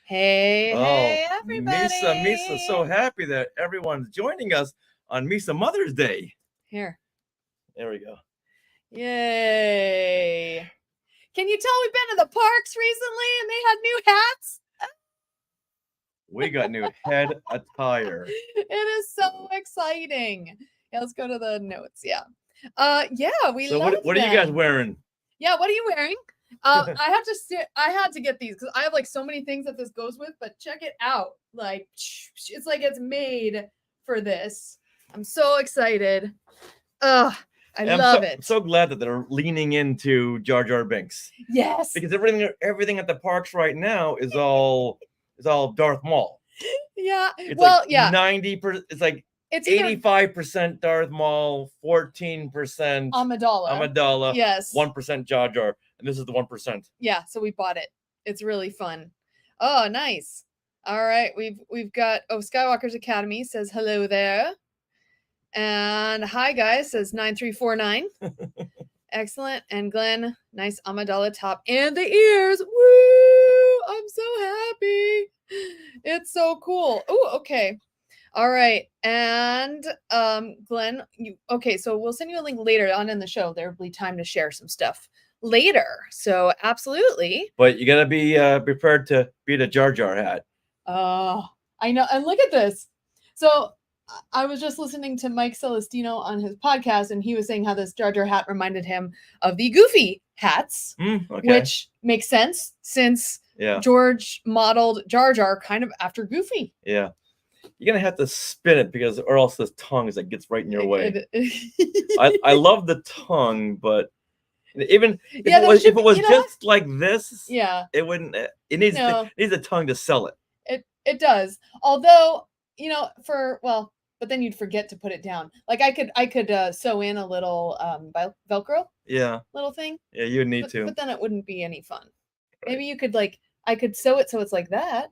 Hey, everybody. Misa, so happy that everyone's joining us on Misa Mother's Day. Here. There we go. Yay. Can you tell we've been to the parks recently and they had new hats? We got new head attire. It is so exciting. Yeah, let's go to the notes. Yeah. We So love what are you guys wearing? Yeah, what are you wearing? I had to get these because I have like so many things that this goes with, but check it out. Like it's like it's made for this. I'm so excited. I love it. I'm so glad that they're leaning into Jar Jar Binks. Yes. Because everything at the parks right now is all Darth Maul. Yeah. It's well, like yeah. 90%. It's like it's 85% Darth Maul, 14% Amidala, yes, 1% Jar Jar, and this is the 1%. Yeah, so we bought it. It's really fun. Oh, nice. All right, we've got Skywalker's Academy says hello there, and hi guys says 9349. Excellent. And Glenn, nice Amidala top and the ears. Woo! I'm so happy. It's so cool. Oh, okay. All right. And Glenn, so we'll send you a link later on in the show. There will be time to share some stuff later. So absolutely. But you got to be prepared to beat a Jar Jar hat. Oh, I know. And look at this. So I was just listening to Mike Celestino on his podcast, and he was saying how this Jar Jar hat reminded him of the Goofy hats, which makes sense since George modeled Jar Jar kind of after Goofy. Yeah. You're going to have to spin it or else this tongue is like gets right in your way. I love the tongue, but even if it was just like this, it wouldn't. It needs a tongue to sell it. It does. Although, but then you'd forget to put it down. Like I could sew in a little Velcro. Yeah. Little thing. Yeah, you would need to. But then it wouldn't be any fun. Right. Maybe you could I could sew it so it's like that.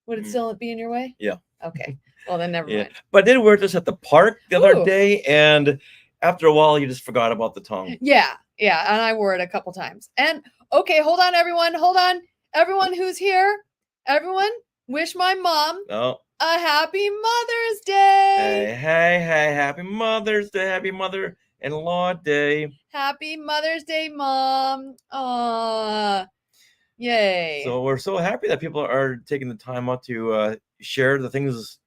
Would it still be in your way? Yeah. Okay. Well, then never mind. But I did wear this at the park the other day, and after a while, you just forgot about the tongue. Yeah. Yeah. And I wore it a couple times. And okay, hold on, everyone. Hold on. Everyone who's here, everyone, wish my mom a happy Mother's Day. Hey, happy Mother's Day. Happy Mother-in-Law Day. Happy Mother's Day, Mom. Aww. Yay. So we're so happy that people are taking the time out to share the things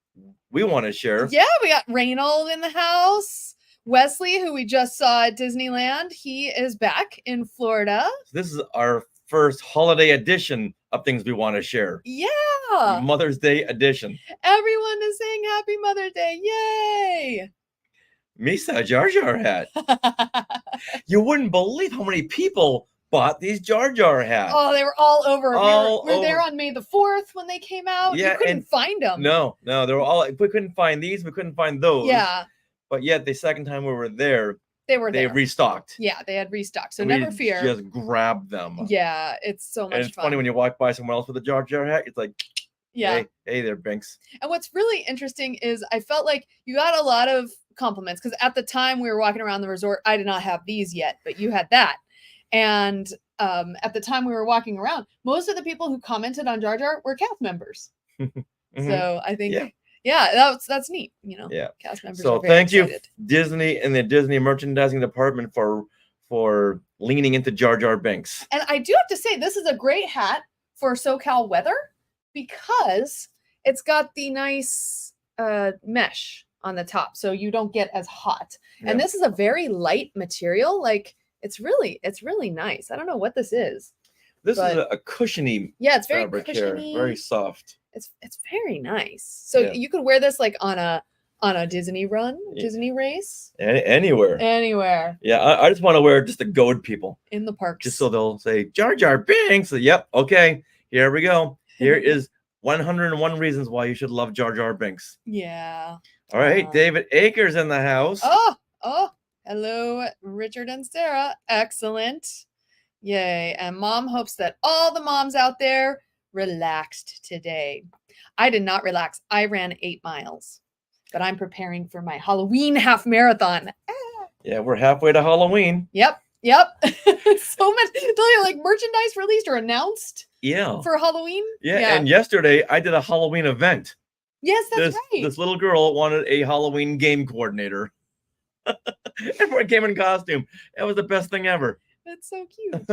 we want to share. Yeah, we got Reynold in the house. Wesley, who we just saw at Disneyland, he is back in Florida. So this is our first holiday edition of things we want to share. Yeah. Mother's Day edition. Everyone is saying Happy Mother's Day. Yay. Misa, Jar Jar hat. You wouldn't believe how many people bought these Jar Jar hats. Oh, they were all over. We were there on May the 4th when they came out. Yeah, you couldn't find them. No, they were all. We couldn't find these. We couldn't find those. Yeah. But yet the second time we were there, they restocked. Yeah, they had restocked. So never fear. Just grab them. Yeah, it's so much fun. And it's funny when you walk by someone else with a Jar Jar hat. It's like, yeah, hey there, Binks. And what's really interesting is I felt like you got a lot of compliments because at the time we were walking around the resort, I did not have these yet, but you had that. And at the time we were walking around, most of the people who commented on Jar Jar were cast members. So I think, that's neat. Cast members. So thank you, Disney and the Disney merchandising department for leaning into Jar Jar Binks. And I do have to say, this is a great hat for SoCal weather because it's got the nice mesh on the top, so you don't get as hot. Yeah. And this is a very light material. Like it's really nice. I don't know what this is. This is a cushiony. Yeah, it's very cushiony. Here, very soft. It's very nice. So you could wear this like on a Disney run, Disney race. Anywhere. Yeah, I just want to wear it just to goad people in the parks, just so they'll say Jar Jar Binks. So, yep, okay, here we go. Here is 101 reasons why you should love Jar Jar Binks. Yeah. All right, David Akers in the house. Oh, hello, Richard and Sarah. Excellent. Yay. And Mom hopes that all the moms out there relaxed today. I did not relax. I ran 8 miles, but I'm preparing for my Halloween half marathon. Yeah, we're halfway to Halloween. Yep. So much. Like merchandise released or announced. Yeah. For Halloween? Yeah. And yesterday I did a Halloween event. Yes, that's right. This little girl wanted a Halloween game coordinator. Everyone came in costume. It was the best thing ever. That's so cute.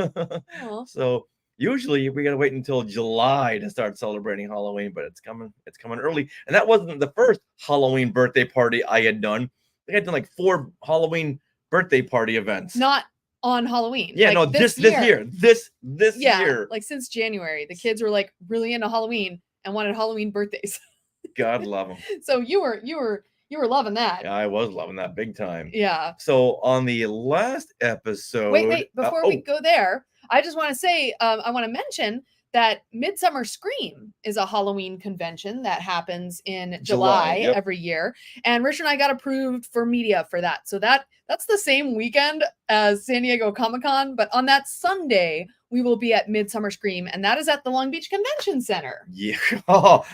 So usually we gotta wait until July to start celebrating Halloween, but it's coming early. And that wasn't the first Halloween birthday party I had done. I had done like 4 Halloween birthday party events. Not on Halloween. Yeah, like no, this year. This year. Like since January. The kids were like really into Halloween and wanted Halloween birthdays. God love them. So you were loving that. Yeah, I was loving that big time. Yeah. So on the last episode. Wait, before we go there, I just want to say, I want to mention that Midsummer Scream is a Halloween convention that happens in July every year. And Richard and I got approved for media for that. So that's the same weekend as San Diego Comic-Con. But on that Sunday, we will be at Midsummer Scream. And that is at the Long Beach Convention Center. Yeah. Oh,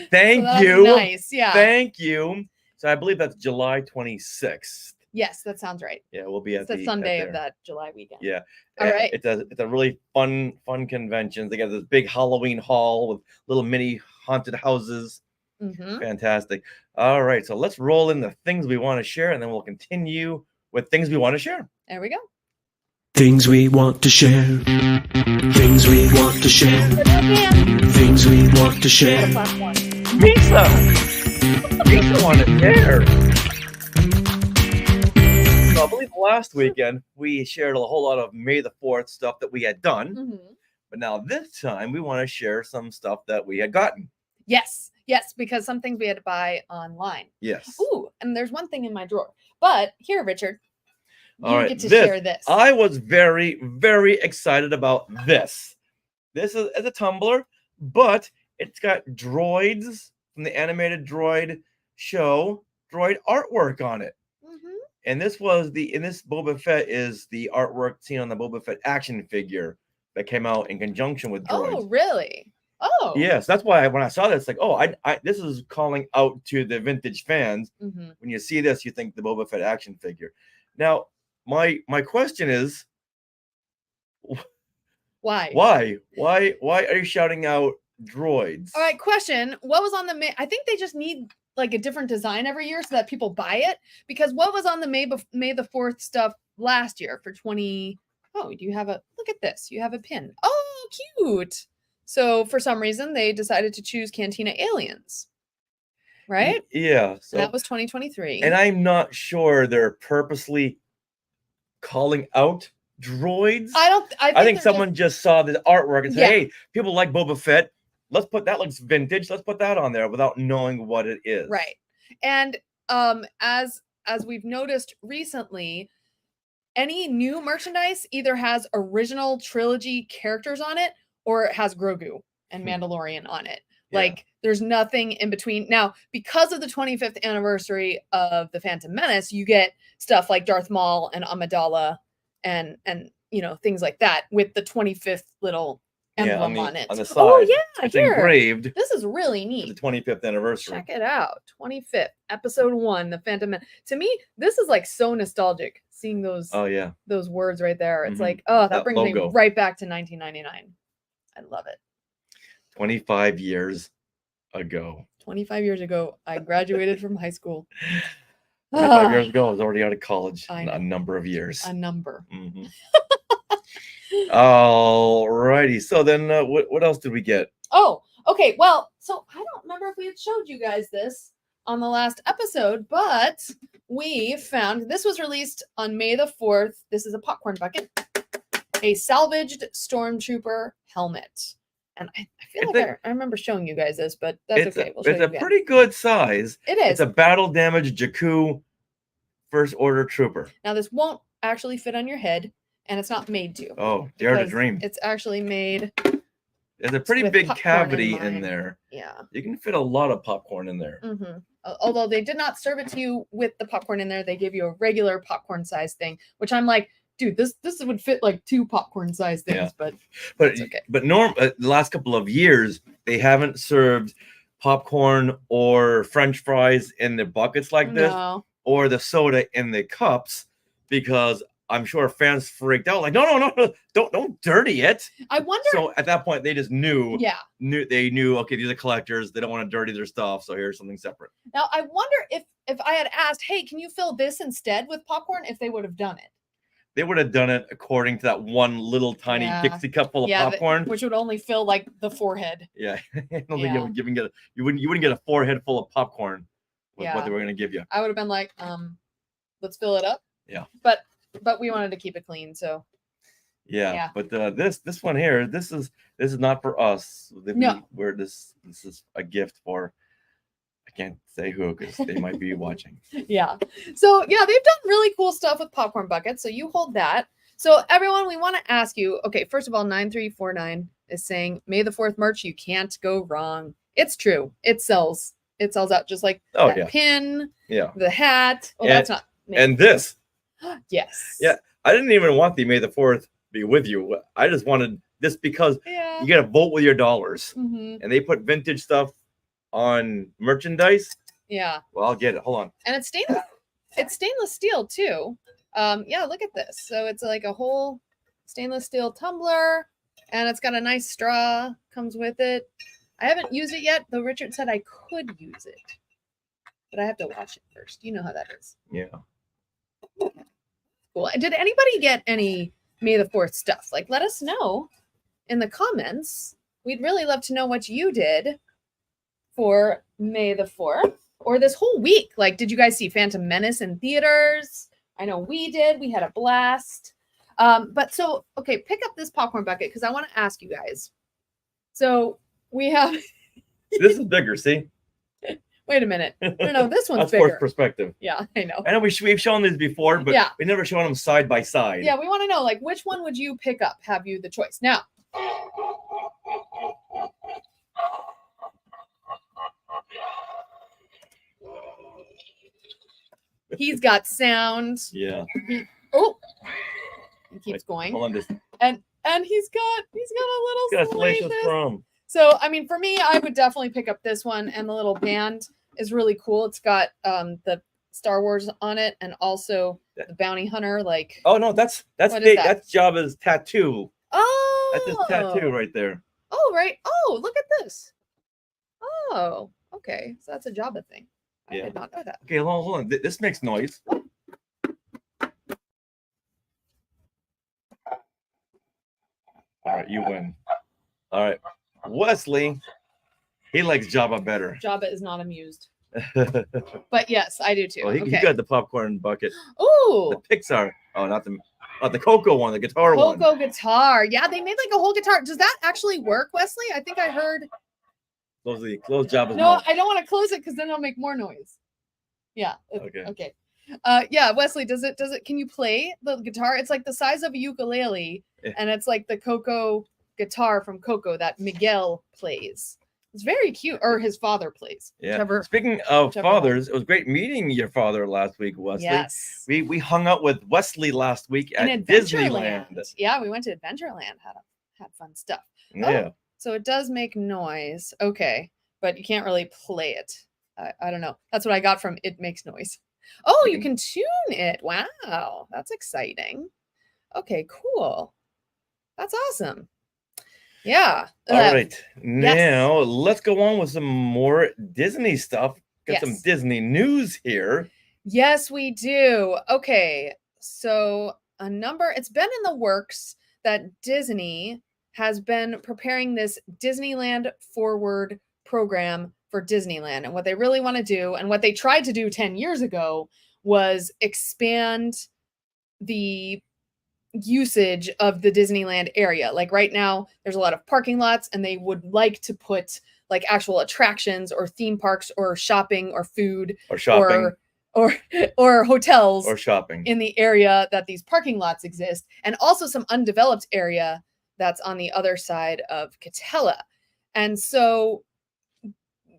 thank you. Nice. Yeah. Thank you. So I believe that's July 26th. Yes, that sounds right. Yeah, we'll be at the Sunday of that July weekend. Yeah. All right. It's a really fun convention. They got this big Halloween hall with little mini haunted houses. Mm-hmm. Fantastic. All right, so let's roll in the things we want to share, and then we'll continue with things we want to share. There we go. Things we want to share. Things we want to share. Things we want to share. Misa wanted to share. So I believe last weekend we shared a whole lot of May the 4th stuff that we had done. Mm-hmm. But now this time we want to share some stuff that we had gotten. Yes, because some things we had to buy online. Yes. Ooh, and there's one thing in my drawer. But here, Richard, you get to share this. I was very, very excited about this. This is a tumbler, but it's got droids from the animated droid show, droid artwork on it. Mm-hmm. And this Boba Fett is the artwork seen on the Boba Fett action figure that came out in conjunction with droids. Oh, really? Oh. Yes, that's why when I saw this, like, oh, I this is calling out to the vintage fans. Mm-hmm. When you see this, you think the Boba Fett action figure. Now, my question is, why? Why are you shouting out droids? All right, question. What was on the I think they just need like a different design every year so that people buy it, because what was on the May the 4th stuff last year for 20? Oh, do you have look at this? You have a pin. Oh, cute. So for some reason they decided to choose Cantina Aliens, right? Yeah. So that was 2023. And I'm not sure they're purposely calling out droids. I think someone just saw the artwork and said, hey, people like Boba Fett. Let's put that looks vintage. Let's put that on there without knowing what it is. Right. And as we've noticed recently, any new merchandise either has original trilogy characters on it or it has Grogu and Mandalorian on it. Yeah. Like there's nothing in between. Now, because of the 25th anniversary of The Phantom Menace, you get stuff like Darth Maul and Amidala and things like that with the 25th little emblem on it. On the side. Oh yeah, it's engraved. This is really neat. The 25th anniversary. Check it out. 25th, episode 1, The Phantom Menace. To me, this is like so nostalgic seeing those those words right there. It's like, oh, that brings me right back to 1999. I love it. 25 years ago. 25 years ago, I graduated from high school. 25 years ago, I was already out of college. A number of years. A number. Mm-hmm. All righty. So then what else did we get? Oh, okay. Well, so I don't remember if we had showed you guys this on the last episode, but we found this was released on May the 4th. This is a popcorn bucket. A salvaged Stormtrooper helmet. And I feel like I remember showing you guys this, but that's okay. It's a pretty good size. It is. It's a battle-damaged Jakku First Order Trooper. Now, this won't actually fit on your head, and it's not made to. Oh, dare to dream. It's actually made... There's a pretty big cavity in there. Yeah. You can fit a lot of popcorn in there. Mm-hmm. Although they did not serve it to you with the popcorn in there. They gave you a regular popcorn size thing, which I'm like, dude, this would fit like 2 popcorn size things, but it's okay. But the last couple of years, they haven't served popcorn or French fries in the buckets like this, or the soda in the cups, because I'm sure fans freaked out, like, no, don't dirty it. I wonder. So at that point, they just knew. Yeah. They knew. Okay, these are collectors. They don't want to dirty their stuff. So here's something separate. Now I wonder if I had asked, hey, can you fill this instead with popcorn? If they would have done it. They would have done it according to that one little tiny Dixie cup full of popcorn, which would only fill like the forehead. Yeah, I don't think you wouldn't get a forehead full of popcorn with what they were going to give you. I would have been like, let's fill it up. Yeah, but we wanted to keep it clean, so. Yeah. But this one here, this is not for us. No, this is a gift for. I can't say who because they might be watching. Yeah. So yeah, they've done really cool stuff with popcorn buckets. So you hold that. So everyone, we want to ask you, okay, first of all, 9349 is saying May the 4th merch, you can't go wrong. It's true. It sells out just like that pin, the hat. Oh, that's not and this. Yes. Yeah. I didn't even want the May the 4th be with you. I just wanted this because you got to vote with your dollars. Mm-hmm. And they put vintage stuff on merchandise. Yeah. Well, I'll get it. Hold on. And it's stainless steel too. Yeah, look at this. So it's like a whole stainless steel tumbler, and it's got a nice straw comes with it. I haven't used it yet, though Richard said I could use it. But I have to watch it first. You know how that is. Yeah. Cool. Did anybody get any May the 4th stuff? Like, let us know in the comments. We'd really love to know what you did for May the 4th or this whole week. Like, did you guys see Phantom Menace in theaters? I know we did. We had a blast. But so, okay, pick up this popcorn bucket because I want to ask you guys. So we have... This is bigger, see? Wait a minute. No, this one's That's bigger. That's perspective. Yeah, I know. I know we've shown these before, but we never shown them side by side. Yeah, we want to know, like, which one would you pick up? Have you the choice? Now, he's got sound. Yeah. He keeps going. Hold on, this. And he's got a little Salacious Chrome. So, I mean, for me, I would definitely pick up this one, and the little band is really cool. It's got the Star Wars on it, and also the bounty hunter. Like, oh no, that's Jabba's tattoo. Oh, that's his tattoo right there. Oh, right. Oh, look at this. Oh, okay. So that's a Jabba thing. I did not know that. Okay, hold on. This makes noise. All right, you win. All right. Wesley, he likes Jabba better. Jabba is not amused. But yes, I do too. Well, he got the popcorn bucket. Oh, the Pixar. Oh, not the Coco one, the guitar one. Coco guitar. Yeah, they made like a whole guitar. Does that actually work, Wesley? I think I heard. Close Jabba's No, mouth. I don't want to close it because then it'll make more noise. Yeah. Okay. Yeah, Wesley, does it? Can you play the guitar? It's like the size of a ukulele, and it's like the Coco guitar from Coco that Miguel plays. It's very cute, or his father plays. Yeah. Speaking of fathers, it was great meeting your father last week, Wesley. Yes. We hung out with Wesley last week at Disneyland. Yeah, we went to Adventureland. Had fun stuff. Yeah. Oh, so it does make noise. Okay, but you can't really play it. I don't know. That's what I got from It Makes Noise. Oh, you can tune it. Wow, that's exciting. Okay, cool. That's awesome. Yeah. All right. Now let's go on with some more Disney stuff. Got some Disney news here. Yes, we do. Okay. So it's been in the works that Disney has been preparing this Disneyland Forward program for Disneyland. And what they really want to do, and what they tried to do 10 years ago, was expand the usage of the Disneyland area. Like right now, there's a lot of parking lots, and they would like to put like actual attractions or theme parks or shopping or food or shopping or hotels or shopping in the area that these parking lots exist, and also some undeveloped area that's on the other side of Catella. And so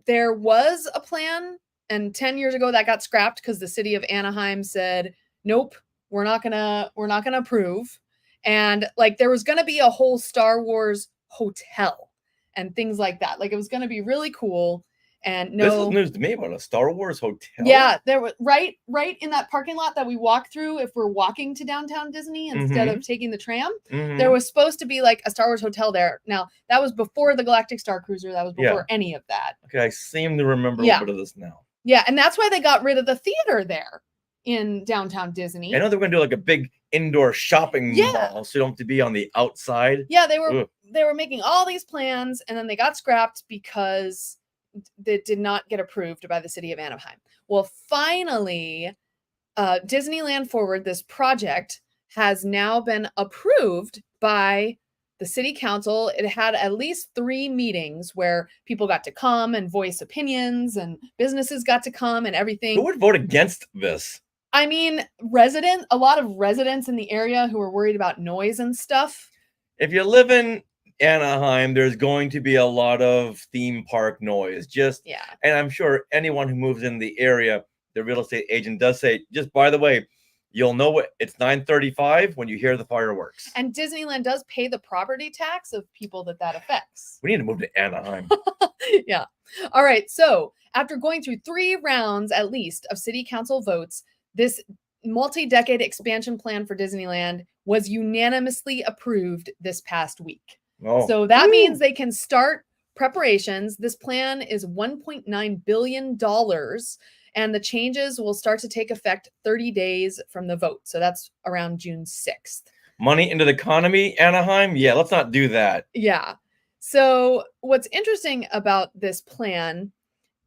there was a plan, and 10 years ago that got scrapped because the city of Anaheim said, nope, we're not gonna approve. And like there was gonna be a whole Star Wars hotel and things like that. Like it was gonna be really cool. And this is news to me about a Star Wars hotel. Yeah, there was right in that parking lot that we walk through if we're walking to downtown Disney instead of taking the tram. There was supposed to be like a Star Wars hotel there. Now, that was before the Galactic Star Cruiser. That was before any of that. Okay, I seem to remember a little bit of this now. Yeah, and that's why they got rid of the theater there in downtown Disney. I know they're going to do like a big indoor shopping mall, so you don't have to be on the outside. Yeah, they were making all these plans, and then they got scrapped because they did not get approved by the city of Anaheim. Well, finally, Disneyland Forward, this project, has now been approved by the city council. It had at least 3 meetings where people got to come and voice opinions, and businesses got to come and everything. Who would vote against this? I mean, a lot of residents in the area who are worried about noise and stuff. If you live in Anaheim, there's going to be a lot of theme park noise. And I'm sure anyone who moves in the area, the real estate agent does say, just by the way, you'll know it's 9:35 when you hear the fireworks. And Disneyland does pay the property tax of people that affects. We need to move to Anaheim. Yeah. All right. So after going through 3 rounds, at least, of city council votes, this multi-decade expansion plan for Disneyland was unanimously approved this past week. Oh. So that means they can start preparations. This plan is $1.9 billion, and the changes will start to take effect 30 days from the vote. So that's around June 6th. Money into the economy, Anaheim? Yeah, let's not do that. Yeah. So what's interesting about this plan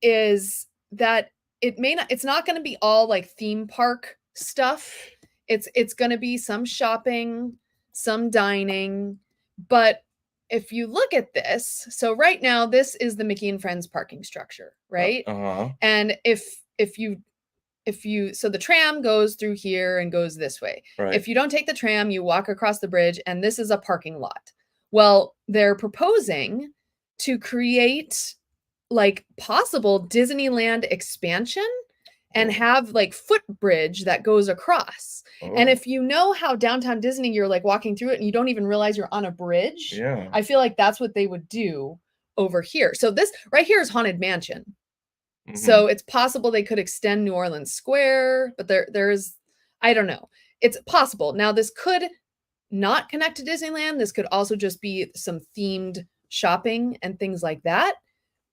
is that it's not going to be all like theme park stuff. It's going to be some shopping, some dining, but if you look at this, so right now this is the Mickey and Friends parking structure, right? And so the tram goes through here and goes this way. Right. If you don't take the tram, you walk across the bridge, and this is a parking lot. Well, they're proposing to create like possible Disneyland expansion and have like footbridge that goes across. And if you know how downtown Disney, you're like walking through it and you don't even realize you're on a bridge. Yeah. I feel like that's what they would do over here. So this right here is Haunted Mansion. So it's possible they could extend New Orleans Square, but there's, I don't know. It's possible. Now this could not connect to Disneyland. This could also just be some themed shopping and things like that.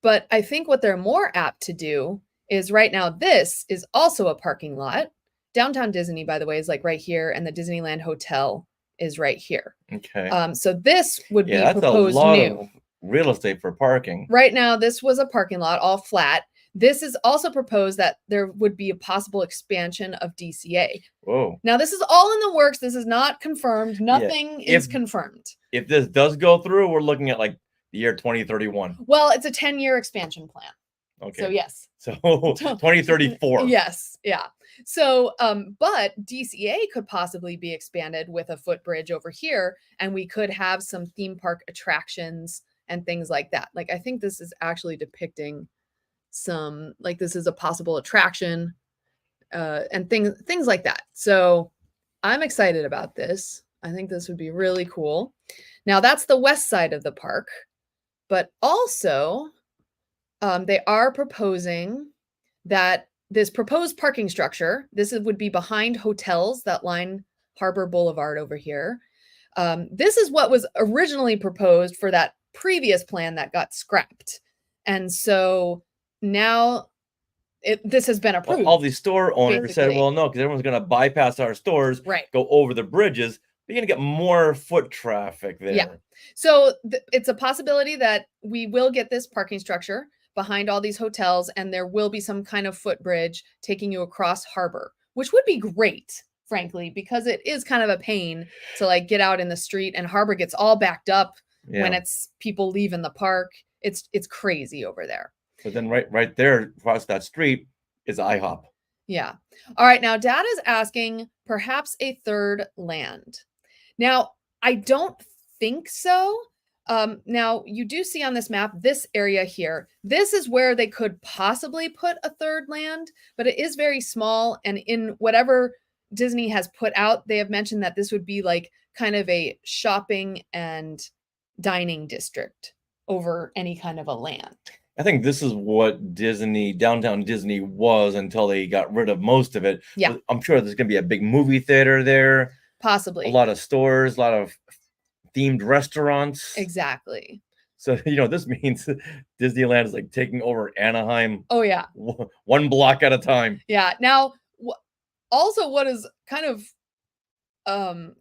But I think what they're more apt to do is right now, this is also a parking lot. Downtown Disney, by the way, is like right here, and the Disneyland Hotel is right here. Okay. So this would be that's proposed a lot new. Of real estate for parking. Right now, this was a parking lot, all flat. This is also proposed that there would be a possible expansion of DCA. Whoa. Now, this is all in the works. This is not confirmed. Nothing is confirmed. If this does go through, we're looking at like the year 2031. Well, it's a 10-year expansion plan. Okay. So yes. So 2034. Yes. Yeah. So, but DCA could possibly be expanded with a footbridge over here, and we could have some theme park attractions and things like that. Like, I think this is actually depicting some, like, this is a possible attraction, and things like that. So I'm excited about this. I think this would be really cool. Now that's the west side of the park, but also, they are proposing that this proposed parking structure, would be behind hotels that line Harbor Boulevard over here. This is what was originally proposed for that previous plan that got scrapped. And so now this has been approved. Well, all these store owners said, well, no, because everyone's going to bypass our stores, go over the bridges. You're going to get more foot traffic there. Yeah. So it's a possibility that we will get this parking structure behind all these hotels, and there will be some kind of footbridge taking you across Harbor, which would be great, frankly, because it is kind of a pain to like get out in the street, and Harbor gets all backed up when it's people leaving the park. It's crazy over there. But then right there across that street is IHOP. Yeah. All right. Now, Dad is asking perhaps a third land. Now, I don't think so. Now, you do see on this map, this area here, this is where they could possibly put a third land, but it is very small. And in whatever Disney has put out, they have mentioned that this would be like kind of a shopping and dining district over any kind of a land. I think this is what downtown Disney was until they got rid of most of it. Yeah. I'm sure there's going to be a big movie theater there. Possibly. A lot of stores, a lot of themed restaurants. Exactly. So, this means Disneyland is like taking over Anaheim. Oh, yeah. One block at a time. Yeah. Now, also what is kind of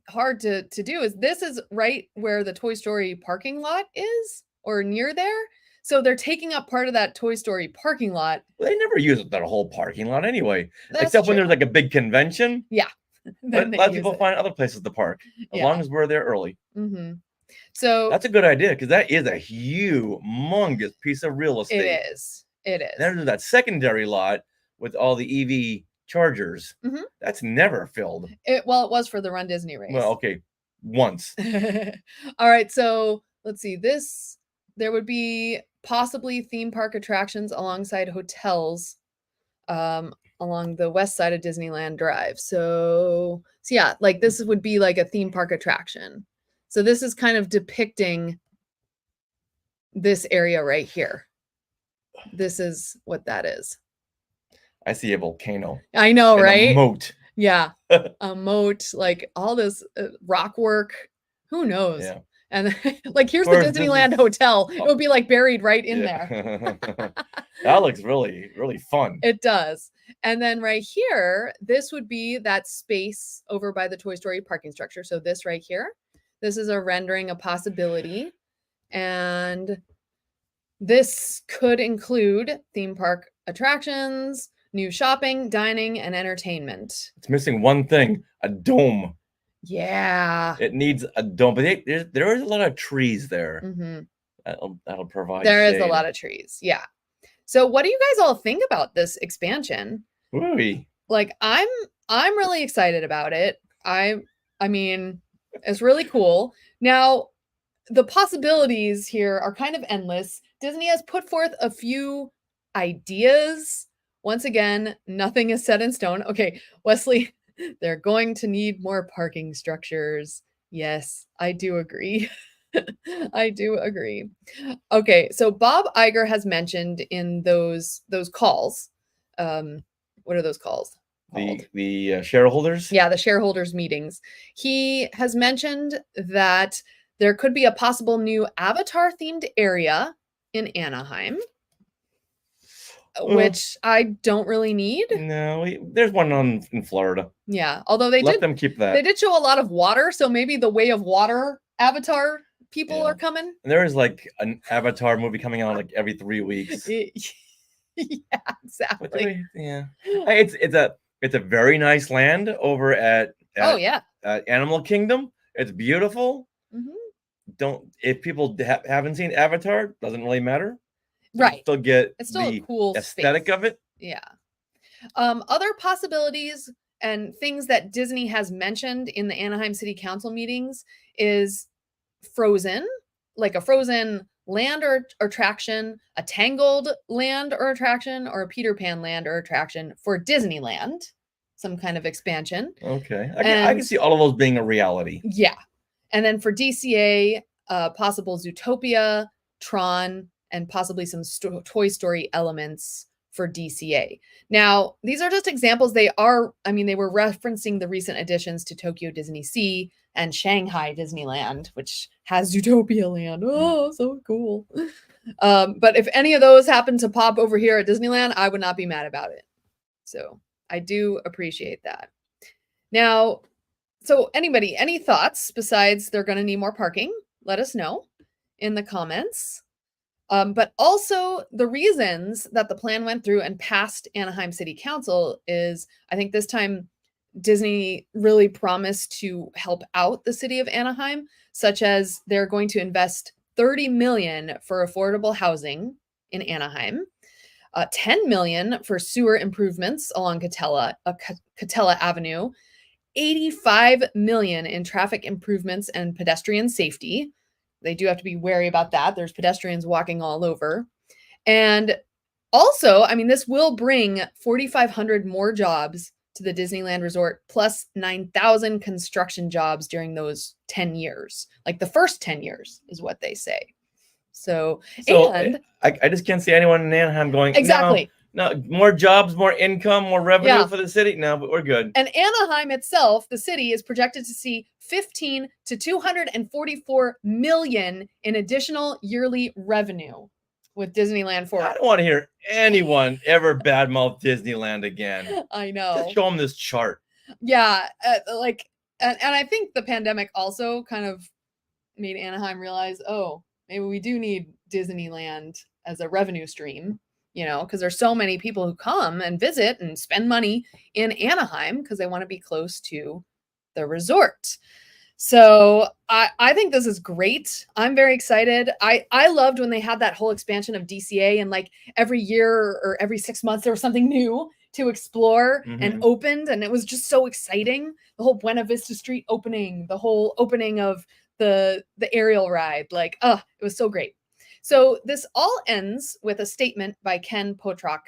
hard to do is this is right where the Toy Story parking lot is, or near there. So they're taking up part of that Toy Story parking lot. Well, they never use that whole parking lot anyway, That's except when true. there's like a big convention. Yeah. Let people find other places to park as long as we're there early. Mm-hmm. So that's a good idea because that is a humongous piece of real estate. It is. It is. And there's that secondary lot with all the EV chargers. Mm-hmm. That's never filled. It was for the Run Disney race. Well, okay, once. All right, so let's see. There would be possibly theme park attractions alongside hotels along the west side of Disneyland Drive. So yeah, like this would be like a theme park attraction. So this is kind of depicting this area right here. This is what that is. I see a volcano. I know, right? A moat. Yeah, a moat, like all this rock work. Who knows? Yeah. And like, here's the Disneyland Hotel. It would be like buried right in there. That looks really, really fun. It does. And then right here, this would be that space over by the Toy Story parking structure. So this right here, this is a rendering, a possibility. And this could include theme park attractions, new shopping, dining, and entertainment. It's missing one thing, a dome. Yeah. It needs a dome, but there is a lot of trees there. Mm-hmm. That'll provide There shade. is a lot of trees. Yeah. So what do you guys all think about this expansion? Ooh. Like, I'm really excited about it. I mean, it's really cool. Now, the possibilities here are kind of endless. Disney has put forth a few ideas. Once again, nothing is set in stone. Okay, Wesley, they're going to need more parking structures. Yes, I do agree. I do agree. Okay, so Bob Iger has mentioned in those calls, what are those calls called? The shareholders? Yeah, the shareholders meetings. He has mentioned that there could be a possible new Avatar-themed area in Anaheim, which I don't really need. No, there's one in Florida. Yeah, although let them keep that. They did show a lot of water, so maybe the Way of Water Avatar people are coming. And there is like an Avatar movie coming out like every 3 weeks. Yeah, exactly. Yeah, it's a very nice land over at Animal Kingdom. It's beautiful. Mm-hmm. If people haven't seen Avatar, doesn't really matter. Right. Still get it's still a cool aesthetic space. of it. Yeah. Other possibilities and things that Disney has mentioned in the Anaheim City Council meetings is Frozen, like a Frozen land or attraction, a Tangled land or attraction, or a Peter Pan land or attraction for Disneyland, some kind of expansion. Okay. I can see all of those being a reality. Yeah. And then for DCA, possible Zootopia, Tron, and possibly some Toy Story elements for DCA. Now, these are just examples. They were referencing the recent additions to Tokyo Disney Sea and Shanghai Disneyland, which has Zootopia Land. Oh, so cool. But if any of those happen to pop over here at Disneyland, I would not be mad about it. So I do appreciate that. Now, so anybody, any thoughts besides they're going to need more parking? Let us know in the comments. But also the reasons that the plan went through and passed Anaheim City Council is, I think this time Disney really promised to help out the city of Anaheim, such as they're going to invest $30 million for affordable housing in Anaheim, $10 million for sewer improvements along Catella Avenue, $85 million in traffic improvements and pedestrian safety. They do have to be wary about that. There's pedestrians walking all over. And also, this will bring 4,500 more jobs to the Disneyland Resort, plus 9,000 construction jobs during those 10 years. Like the first 10 years is what they say. So and I just can't see anyone in Anaheim going, exactly. No, more jobs, more income, more revenue for the city. No, but we're good. And Anaheim itself, the city, is projected to see 15 to 244 million in additional yearly revenue with Disneyland forward. I don't want to hear anyone ever badmouth Disneyland again. I know. Just show them this chart. Yeah, and I think the pandemic also kind of made Anaheim realize, oh, maybe we do need Disneyland as a revenue stream, because there's so many people who come and visit and spend money in Anaheim because they want to be close to the resort. So I think this is great. I'm very excited. I loved when they had that whole expansion of DCA and like every year or every 6 months there was something new to explore and opened, and it was just so exciting. The whole Buena Vista Street opening, the whole opening of the aerial ride, like, it was so great. So this all ends with a statement by Ken Potrock,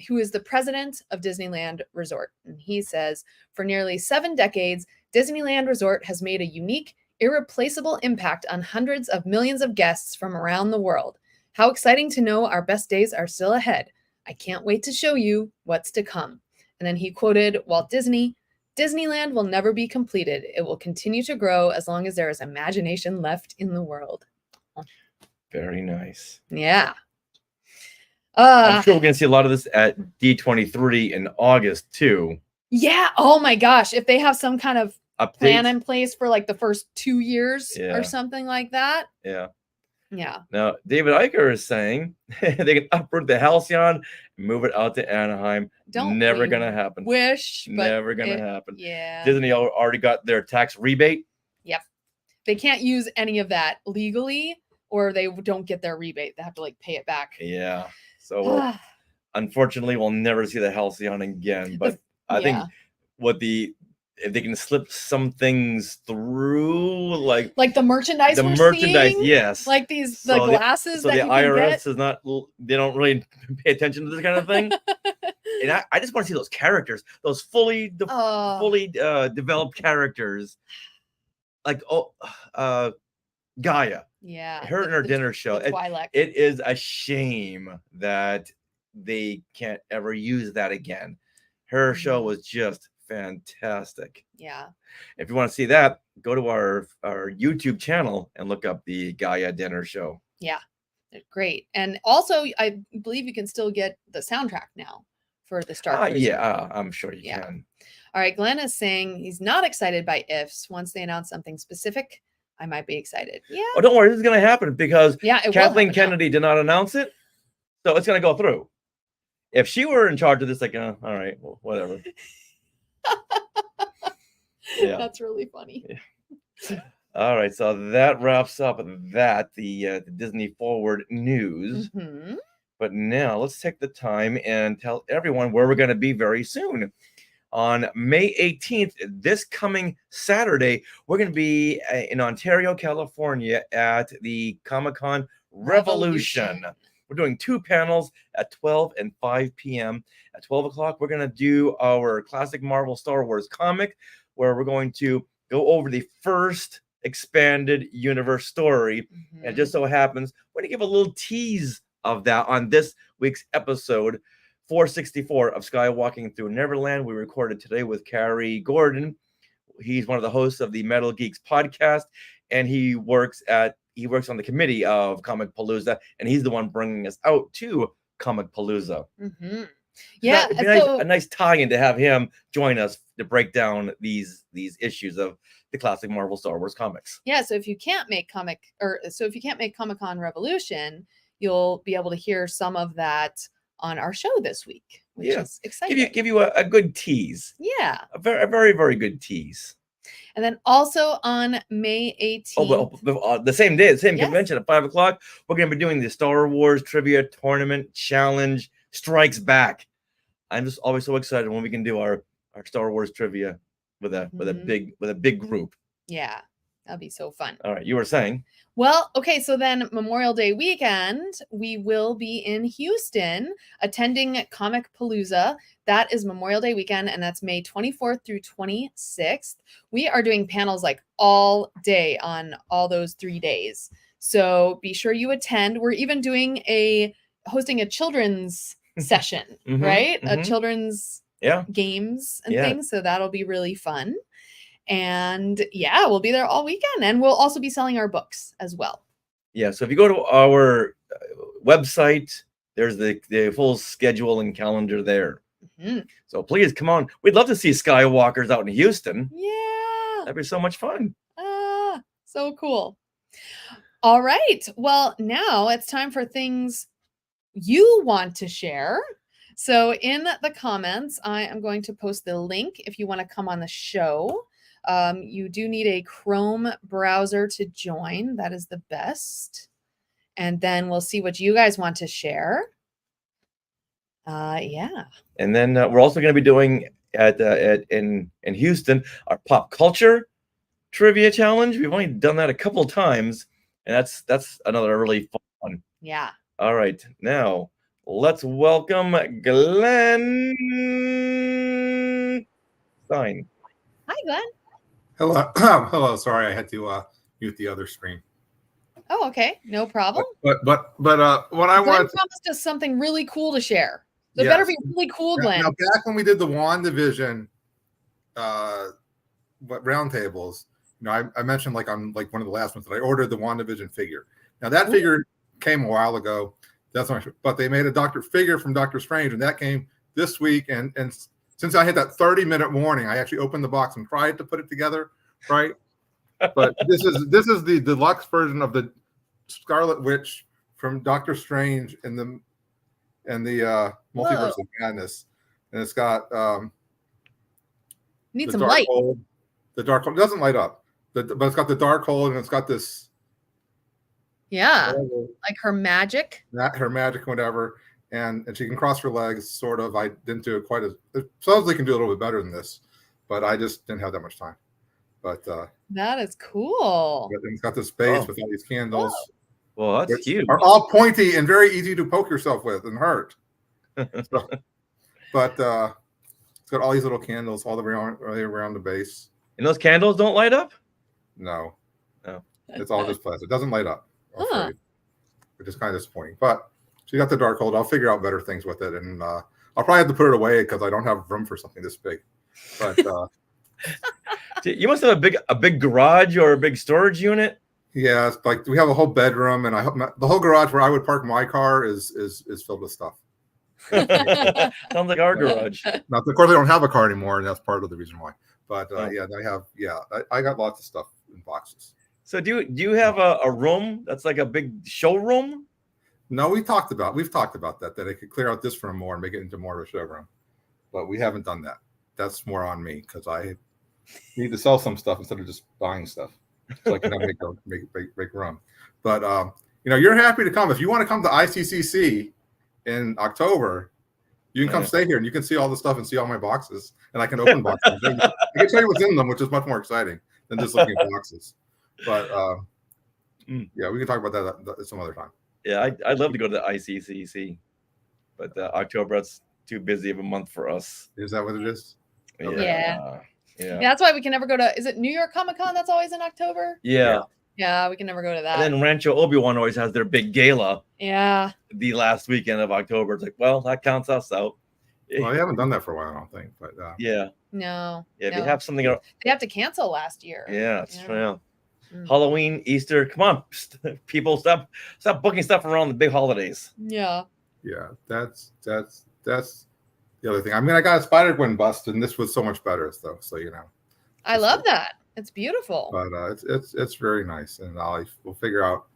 who is the president of Disneyland Resort. And he says, for nearly 7 decades, Disneyland Resort has made a unique, irreplaceable impact on hundreds of millions of guests from around the world. How exciting to know our best days are still ahead. I can't wait to show you what's to come. And then he quoted Walt Disney, Disneyland will never be completed. It will continue to grow as long as there is imagination left in the world. Very nice. Yeah. I'm sure we're going to see a lot of this at D23 in August too. Yeah. Oh my gosh. If they have some kind of plan in place for like the first 2 years or something like that. Yeah. Yeah. Now, David Eicher is saying they can uproot the Halcyon and move it out to Anaheim. Never going to happen. Never going to happen. Yeah. Disney already got their tax rebate. Yep. They can't use any of that legally, or they don't get their rebate. They have to like pay it back. Yeah. So unfortunately, we'll never see the Halcyon again. But I think if they can slip some things through, like the merchandise, yes, like the glasses. So the IRS is not; they don't really pay attention to this kind of thing. And I just want to see those characters, those fully developed characters, like Gaia. Yeah, her in her dinner show. It is a shame that they can't ever use that again. Her show was just fantastic. Yeah. If you want to see that, go to our YouTube channel and look up the Gaia dinner show. Yeah. Great. And also, I believe you can still get the soundtrack now for the Star Cruiser. Yeah, I'm sure you can. All right. Glenn is saying he's not excited by IFs. Once they announce something specific, I might be excited. Yeah. Oh, don't worry. This is going to happen because Kathleen Kennedy did not announce it. So it's going to go through. If she were in charge of this, like, all right, well, whatever. Yeah. That's really funny. Yeah. All right. So that wraps up the Disney Forward news. Mm-hmm. But now let's take the time and tell everyone where we're going to be very soon. On May 18th, this coming Saturday, we're going to be in Ontario, California at the Comic-Con Revolution. We're doing 2 panels at 12 and 5 p.m. At 12 o'clock, we're going to do our classic Marvel Star Wars comic, where we're going to go over the first expanded universe story. Mm-hmm. And it just so happens, we're going to give a little tease of that on this week's episode 464 of Skywalking Through Neverland. We recorded today with Carrie Gordon. He's one of the hosts of the Metal Geeks podcast, and he works on the committee of Comic Palooza, and he's the one bringing us out to Comic Palooza. Mm-hmm. Yeah, it'd be a nice tie-in to have him join us to break down these issues of the classic Marvel Star Wars comics. Yeah, so if you can't make Comic-Con Revolution, you'll be able to hear some of that on our show this week, which is exciting. Give you a good tease. Yeah. A very, very, very good tease. And then also on May 18th. The same day, the same convention at 5 o'clock, we're going to be doing the Star Wars Trivia Tournament Challenge Strikes Back. I'm just always so excited when we can do our Star Wars trivia with a big group. Yeah. That'd be so fun. All right. You were saying? Well, okay. So then Memorial Day weekend, we will be in Houston attending Comic Palooza. That is Memorial Day weekend, and that's May 24th through 26th. We are doing panels like all day on all those 3 days. So be sure you attend. We're even hosting a children's session, right? A children's games and things. So that'll be really fun. And yeah, we'll be there all weekend, and we'll also be selling our books as well. Yeah, so if you go to our website, there's the full schedule and calendar there. So please come on. We'd love to see Skywalkers out in Houston. Yeah. That'd be so much fun. So cool. All right. Well, now it's time for things you want to share. So in the comments, I am going to post the link if you want to come on the show. You do need a Chrome browser to join. That is the best. And then we'll see what you guys want to share. Yeah. And then we're also going to be doing in Houston our pop culture trivia challenge. We've only done that a couple of times, and that's another really fun one. Yeah. All right. Now let's welcome Glenn Stein. Hi, Glenn. Hello. Hello. Sorry, I had to mute the other screen. Oh, okay. No problem. But what I wanted promised us something really cool to share. So it better be really cool, Glenn. Now, back when we did the WandaVision roundtables, I mentioned on one of the last ones that I ordered the WandaVision figure. Now that figure came a while ago. But they made a figure from Doctor Strange, and that came this week. And since I had that 30-minute warning, I actually opened the box and tried to put it together, right? But this is the deluxe version of the Scarlet Witch from Doctor Strange and the Multiverse of Madness, and it's got need some light. The dark hole doesn't light up, but it's got the dark hole, and it's got this. Yeah, like her magic. Her magic, whatever, and she can cross her legs, sort of. I didn't do it quite as. It supposedly can do a little bit better than this, but I just didn't have that much time. But that is cool. It's got this base with all these candles. Well, that's cute. Are all pointy and very easy to poke yourself with and hurt. So, but it's got all these little candles all around the base. And those candles don't light up? No. It's all just plastic. It doesn't light up. Which is kind of disappointing. But she got the dark hold. I'll figure out better things with it, and I'll probably have to put it away because I don't have room for something this big. But you must have a big garage or a big storage unit. Yeah, it's like we have a whole bedroom, and the whole garage where I would park my car is filled with stuff. Sounds like our garage. Now, of course, I don't have a car anymore, and that's part of the reason why. But I got lots of stuff in boxes. So do you have a room that's like a big showroom? No, we've talked about that I could clear out this room more and make it into more of a showroom, but we haven't done that. That's more on me because I need to sell some stuff instead of just buying stuff, so I can make room. But you're happy to come if you want to come to ICCC in October. You can come stay here and you can see all the stuff and see all my boxes, and I can open boxes. I can tell you what's in them, which is much more exciting than just looking at boxes. But yeah, we can talk about that some other time. Yeah, I'd love to go to the ICCC, but October, that's too busy of a month for us. Is that what it is? Yeah. That's why we can never go to. Is it New York Comic Con? That's always in October. Yeah. Yeah, we can never go to that. And then Rancho Obi-Wan always has their big gala. Yeah. The last weekend of October. It's like, well, that counts us out. Well, I haven't done that for a while, I don't think. But yeah. No. Yeah, if you have something. They have to cancel last year. Yeah, it's Halloween, Easter. Come on, people, stop booking stuff around the big holidays. Yeah. Yeah, that's the other thing. I mean, I got a Spider-Gwen bust, and this was so much better, though. So I love that. It's beautiful. But it's very nice, and we'll figure out.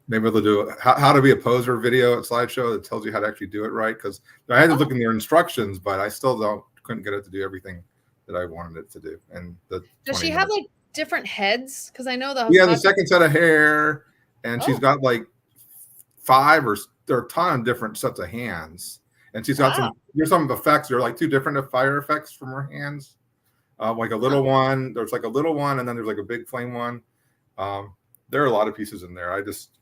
Maybe we'll do how to be a poser video at slideshow that tells you how to actually do it right. Because I had to look in their instructions, but I still couldn't get it to do everything that I wanted it to do. And does she have different heads? Because I know the second set of hair, and she's got five or there are a ton of different sets of hands, and she's got some effects. There are two different fire effects from her hands, like a little one. There's a little one, and then there's a big flame one. There are a lot of pieces in there. I just,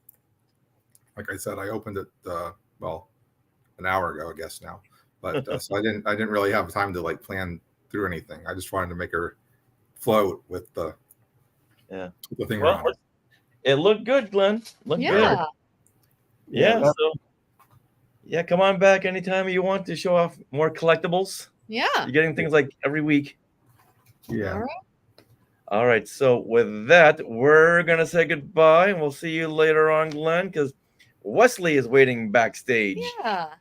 like I said, I opened it an hour ago, I guess now, but so I didn't really have time to plan through anything. I just wanted to make her float with the thing around. It looked good, Glenn. Looked good. Yeah. So, come on back anytime you want to show off more collectibles. Yeah. You're getting things like every week. Yeah. All right. So with that, we're gonna say goodbye, and we'll see you later on, Glenn, because Wesley is waiting backstage. Yeah.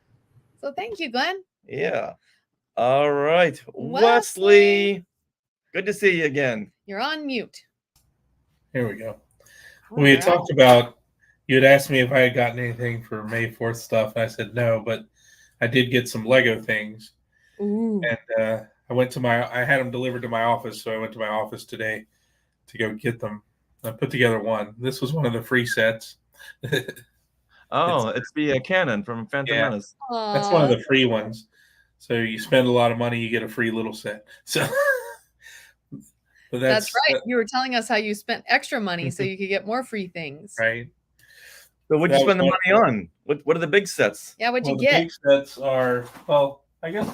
So thank you, Glenn. Yeah. All right, Wesley. Good to see you again. You're on mute. Here we go. We had talked about, you had asked me if I had gotten anything for May 4th stuff. And I said no, but I did get some Lego things. Ooh. And I had them delivered to my office, so I went to my office today to go get them. I put together one. This was one of the free sets. It's the Cannon from Phantom Menace. That's one of the free ones. So you spend a lot of money, you get a free little set. So that's right. You were telling us how you spent extra money so you could get more free things. Right. So what'd you spend the money on? What are the big sets? Yeah, what'd you get? The big sets are, I guess,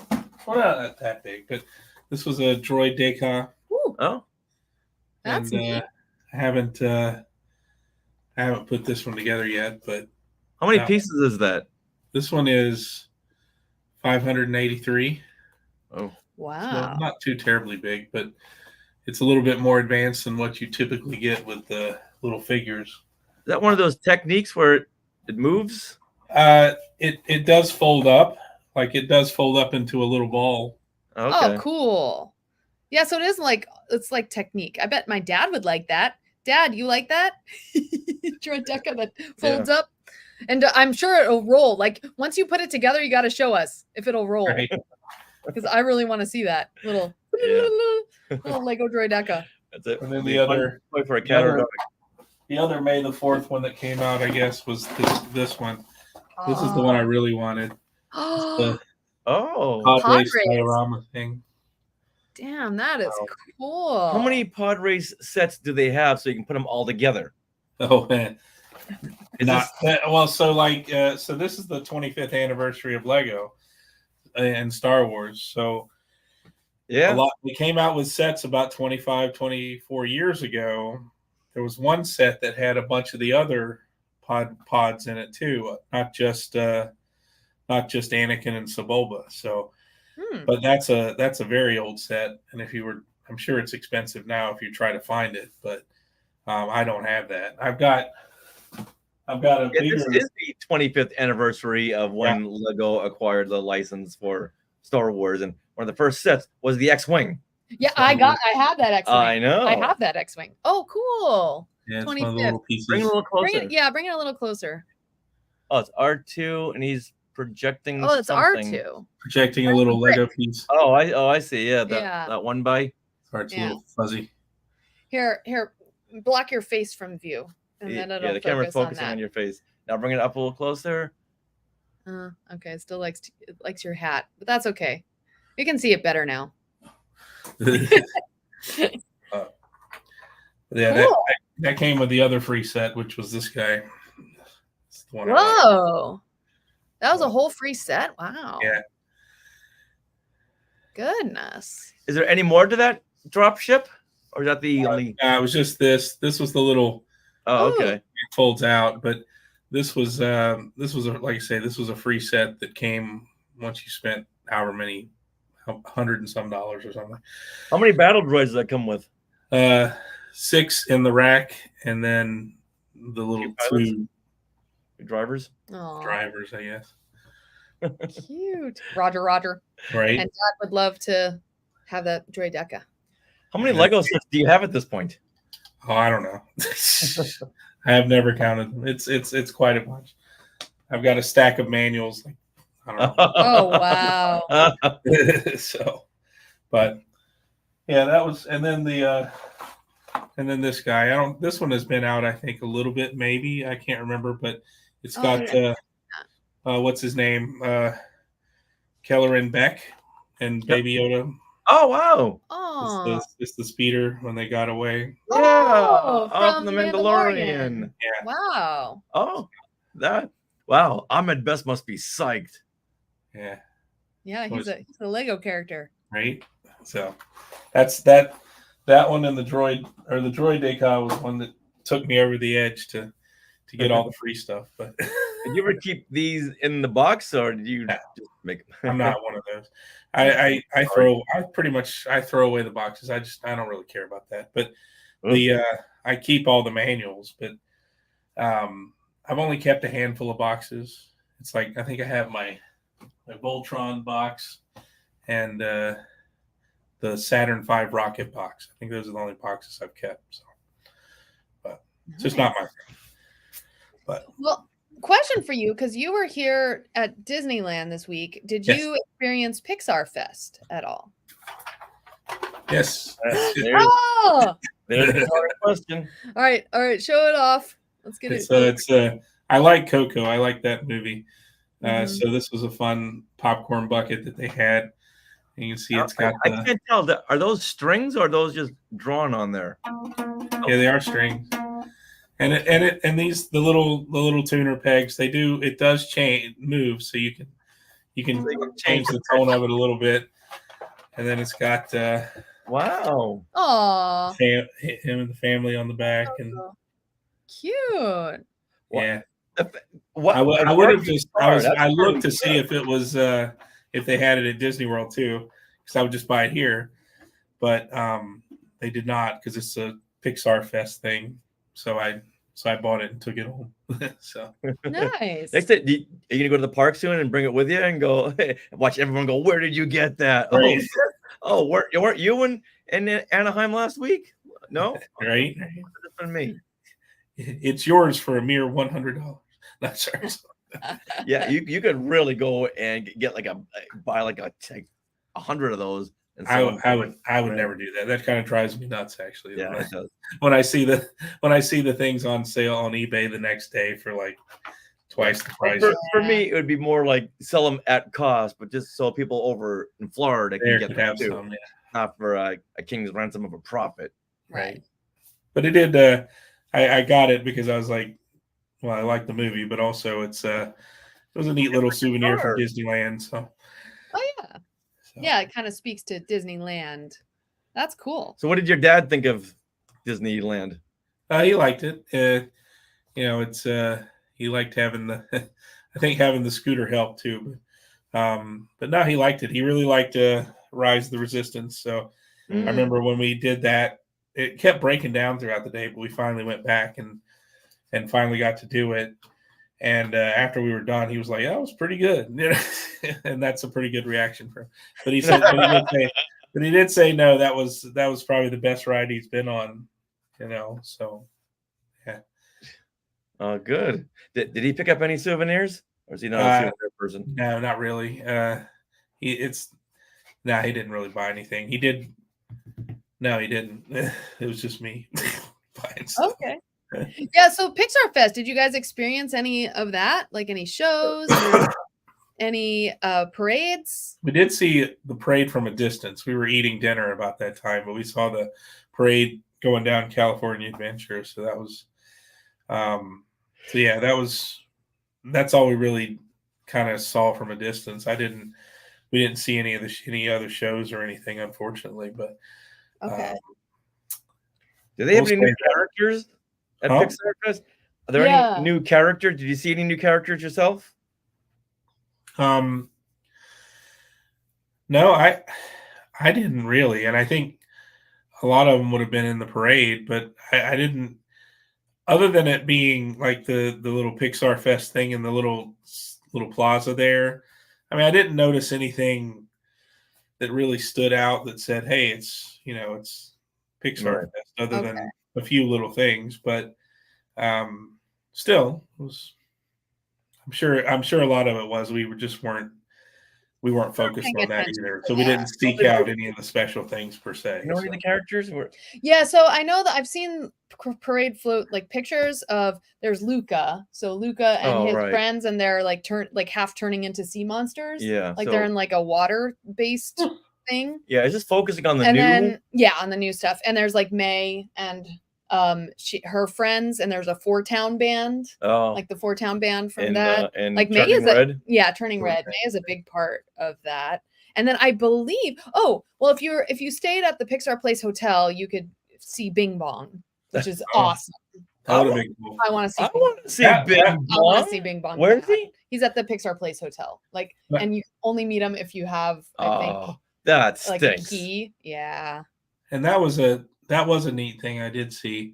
not that big, but this was a droid Deca. Ooh. Oh. That's neat. I haven't put this one together yet, but how many pieces is that? This one is 583. Oh. Wow. So not too terribly big, but it's a little bit more advanced than what you typically get with the little figures. Is that one of those techniques where it moves? It does fold up. Like it does fold up into a little ball. Okay. Oh, cool. Yeah, so it's like technique. I bet my dad would like that. Dad, you like that? Droid Deca that folds up. And I'm sure it'll roll. Like once you put it together, you got to show us if it'll roll. Right. Because I really want to see that little Lego Droid Deca. That's it. And then the other May the 4th one that came out, I guess, was this one. This is the one I really wanted. The Pod Race diorama thing. Damn, that is cool. How many Pod Race sets do they have so you can put them all together? Oh man. So this is the 25th anniversary of Lego and Star Wars. So they came out with sets about 25, 24 years ago. There was one set that had a bunch of the other pods in it too, not just Anakin and Sebulba. So, but that's a very old set, and I'm sure it's expensive now if you try to find it. But I don't have that. I've got a bigger. This is the 25th anniversary of when Lego acquired the license for Star Wars, and one of the first sets was the X-Wing. Yeah, I have that X-Wing. I know. I have that X-Wing. Oh, cool. Yeah, it's one of the little pieces. Bring it a little closer. Bring it a little closer. Oh, it's R2, and he's projecting. Oh, it's something. R2. Projecting a little Lego piece. Oh, I see. Yeah, that one by. It's a little fuzzy. Here, block your face from view, and then it'll the camera's focusing on your face. Now bring it up a little closer. Okay, it still likes your hat, but that's okay. You can see it better now. That came with the other free set, which was this guy. Whoa, that was a whole free set. Wow. Yeah. Goodness. Is there any more to that drop ship, or is that the only? It was just this. This was the little. Oh, okay. It folds out, but this was like I say, this was a free set that came once you spent however many. $100 and some or something. How many battle droids does that come with? 6 in the rack, and then the little 2 drivers. Aww. Drivers, I guess. Cute. Roger. Right. And Dad would love to have that Droid Deca. How many Lego sets do you have at this point? Oh, I don't know. I have never counted them. It's quite a bunch. I've got a stack of manuals. I don't know. Oh wow. So, but yeah, that was, and then this guy. This one has been out, I think, a little bit, maybe. I can't remember, but it's got what's his name? Kelleran Beck and Baby Yoda. Oh wow! Oh, it's the speeder when they got away. From the Mandalorian. Yeah. Wow. Oh, wow! Ahmed Best must be psyched. Yeah. Yeah, he's a Lego character. Right. So that's that one, and the droid Deca was one that took me over the edge to get all the free stuff. But did you ever keep these in the box, or did you just make them? I'm not one of those. I throw away the boxes. I don't really care about that. But I keep all the manuals, but I've only kept a handful of boxes. It's like I think I have my Voltron box and the Saturn V rocket box. I think those are the only boxes I've kept. So, but it's just not my thing. But well, question for you, because you were here at Disneyland this week. Did you experience Pixar Fest at all? Yes. There's a question. All right, show it off. Let's get it. I like Coco. I like that movie. So this was a fun popcorn bucket that they had. And you can see it's got. I can't tell. Are those strings or are those just drawn on there? Yeah, they are strings. And these the little tuner pegs. It does move, so you can change the tone of it a little bit. And then it's got wow. Aww. Him and the family on the back and cute. Yeah. What I would have just I looked to see if it was if they had it at Disney World too, because I would just buy it here, but they did not because it's a Pixar Fest thing. So I bought it and took it home. So nice. Next day, are you gonna go to the park soon and bring it with you and go watch everyone go? Where did you get that? Right. Weren't you in Anaheim last week? No, right. It's been me. It's yours for a mere $100. That's right. Yeah, you could really go and get buy 100 of those. And I would never do that. That kind of drives me nuts, actually. Yeah, it does. When I see the things on sale on eBay the next day for twice the price. For me, it would be more like sell them at cost, but just so people over in Florida can get them too. Some, yeah. Not for a king's ransom of a profit. Right. But it did. I got it because I was like, well, I like the movie, but also it was a neat little souvenir from Disneyland. So. Oh yeah. So. Yeah, it kind of speaks to Disneyland. That's cool. So, what did your dad think of Disneyland? He liked it. It's he liked having the. I think having the scooter helped too. But no, he liked it. He really liked Rise of the Resistance. So I remember when we did that, it kept breaking down throughout the day, but we finally went back and finally got to do it. And after we were done, he was like, "Oh, it was pretty good," and that's a pretty good reaction for him. But he said, but he did say no. That was probably the best ride he's been on. So yeah. Oh, good. Did he pick up any souvenirs, or is he not a souvenir person? No, not really. He didn't really buy anything. He did. No, he didn't. It was just me buying stuff. Okay. Yeah, so Pixar Fest, did you guys experience any of that? Like any shows or any parades? We did see the parade from a distance. We were eating dinner about that time, but we saw the parade going down California Adventure. So that was that's all we really kind of saw from a distance. We didn't see any other shows or anything, unfortunately, but okay. Do they have any new characters at Pixar Fest? Are there any new characters? Did you see any new characters yourself? No, I didn't really, and I think a lot of them would have been in the parade, but I didn't. Other than it being like the little Pixar Fest thing in the little plaza there, I mean, I didn't notice anything that really stood out that said, "Hey, it's Pixar Fest," other than a few little things, but still, it was. I'm sure a lot of it was we weren't focused on that either, so we didn't seek out any of the special things per se. You know any of the characters? Yeah, so I know that I've seen parade float pictures of there's Luca, so Luca and his friends, and they're half turning into sea monsters. Yeah, they're in a water based thing. Yeah, it's just focusing on the on the new stuff, and there's May and her friends, and there's a Four Town band, the Four Town band from that, and May is Turning Red. May is a big part of that. And then I believe, if you stayed at the Pixar Place Hotel, you could see Bing Bong, which is awesome. That would have been cool. I want to see. I want to see Bing Bong. I want to see Bing Bong. Where is he? He's at the Pixar Place Hotel. Like, and you only meet him if you have, I think, that like stinks. a key. Yeah. And that was a neat thing I did see.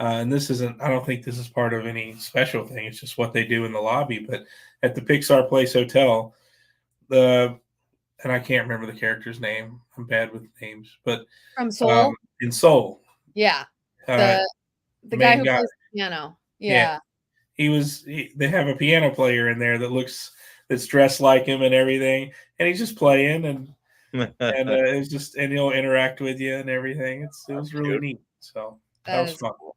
And this isn't, I don't think this is part of any special thing. It's just what they do in the lobby. But at the Pixar Place Hotel, and I can't remember the character's name. I'm bad with names, but from Soul. In Soul. Yeah. The guy who plays the piano. Yeah. They have a piano player in there that's dressed like him and everything. And he's just playing and it's just, and he'll interact with you and everything. It was really neat. So that was fun. Cool.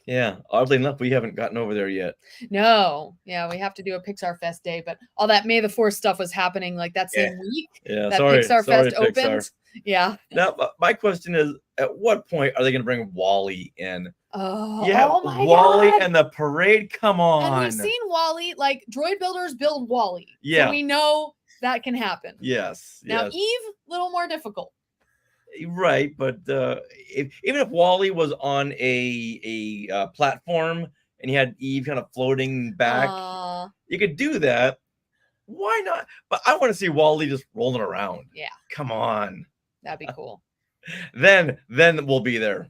Yeah, oddly enough, we haven't gotten over there yet. No, yeah, we have to do a Pixar Fest day, but all that May the 4th stuff was happening like that same week. Yeah, that sorry, Pixar Fest Pixar. opened. Yeah. Now, my question is, at what point are they going to bring Wall-E in? Oh, yeah, my Wall-E God. and the parade. Come on. And we've seen Wall-E, like droid builders build Wall-E. Yeah. So we know that can happen. Yes. Now, Eve, a little more difficult. Right, but even if Wall-E was on a platform and you had Eve kind of floating back, you could do that. Why not? But I want to see Wall-E just rolling around. Yeah. Come on. That'd be cool. Then we'll be there.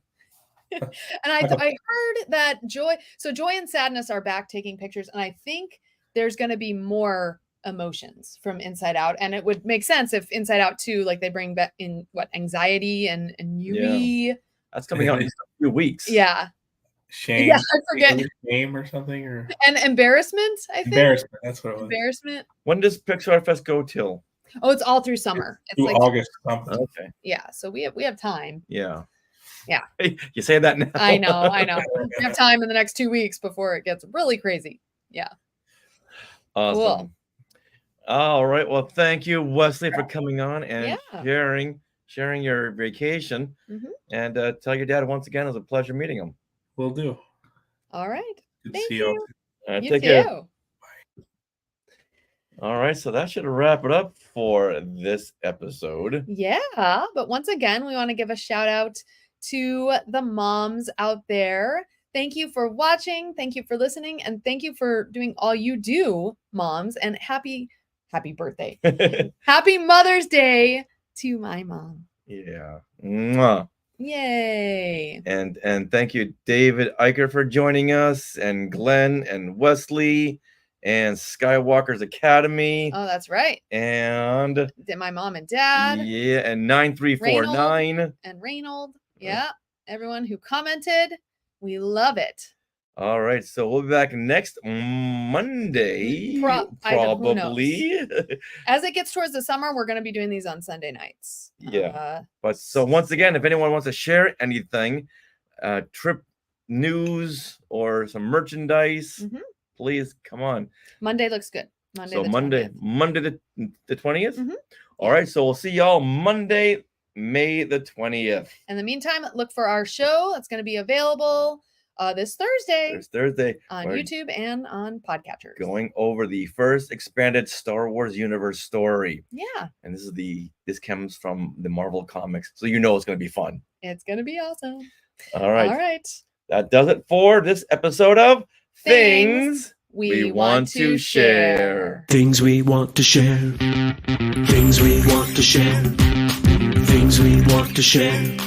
And I heard that Joy and Sadness are back taking pictures, and I think there's going to be more emotions from Inside Out, and it would make sense if Inside Out 2, like they bring back in anxiety and Yui. Yeah. That's coming out in a few weeks. Yeah. Shame. Yeah, I forget. Shame or something, or and embarrassment. I think embarrassment. That's what it was. Embarrassment. When does Pixar Fest go till? Oh, it's all through summer. It's through like August. Something. Okay. Yeah, so we have time. Yeah. Yeah. Hey, you say that now. I know. We have time in the next 2 weeks before it gets really crazy. Yeah. Awesome. Cool. All right. Well, thank you, Wesley, for coming on and sharing your vacation. Mm-hmm. And tell your dad once again, it was a pleasure meeting him. Will do. All right. Good Thank to see you. you. You take too. care. All right. So that should wrap it up for this episode. Yeah. But once again, we want to give a shout out to the moms out there. Thank you for watching. Thank you for listening. And thank you for doing all you do, moms. And happy birthday. Happy Mother's Day to my mom. Yeah. Mwah. Yay. And thank you, David Eicher, for joining us, and Glenn and Wesley and Skywalker's Academy. Oh, that's right. And my mom and dad. Yeah, and 9349. And Reynold. Yeah. Everyone who commented. We love it. All right, so we'll be back next Monday, probably. As it gets towards the summer, we're going to be doing these on Sunday nights. Yeah. But so once again, if anyone wants to share anything, trip news or some merchandise, please come on. Monday looks good. Monday the 20th. Mm-hmm. All right, so we'll see y'all Monday, May the 20th. In the meantime, look for our show. That's going to be available this Thursday. On YouTube and on podcatchers. Going over the first expanded Star Wars universe story. Yeah. And this comes from the Marvel comics, so you know it's going to be fun. It's going to be awesome. All right. All right. That does it for this episode of Things We Want to Share. Things we want to share. Things we want to share. Things we want to share.